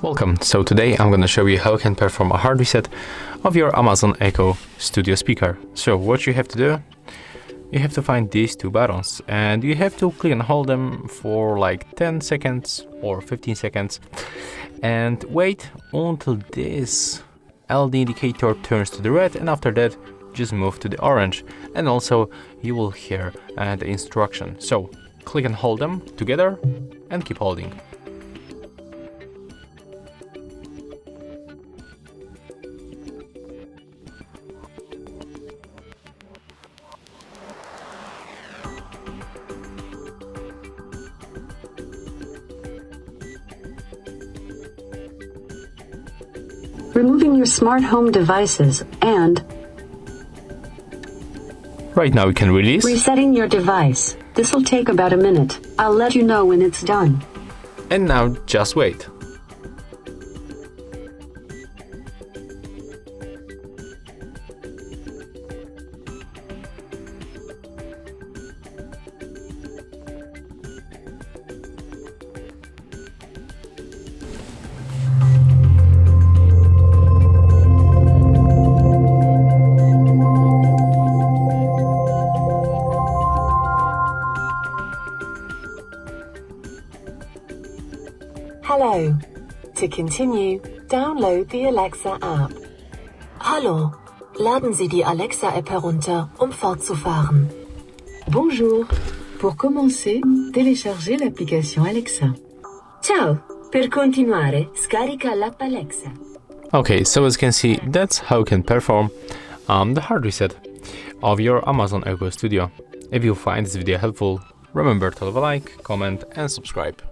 Welcome. So today I'm going to show you how you can perform a hard reset of your Amazon Echo Studio speaker. So what you have to do, you have to find these two buttons and you have to click and hold them for like 10 seconds or 15 seconds and wait until this LED indicator turns to the red, and after that just move to the orange, and also you will hear the instruction. So click and hold them together and keep holding. Removing your smart home devices and Right now we can release. Resetting your device. This will take about a minute. I'll let you know when it's done. And now just wait. Hello. To continue, download the Alexa app. Hallo. Laden Sie die Alexa-App herunter, fortzufahren. Bonjour. Pour commencer, téléchargez l'application Alexa. Ciao. Per continuare, scarica l'app Alexa. Okay, so as you can see, that's how you can perform the hard reset of your Amazon Echo Studio. If you find this video helpful, remember to leave a like, comment and subscribe.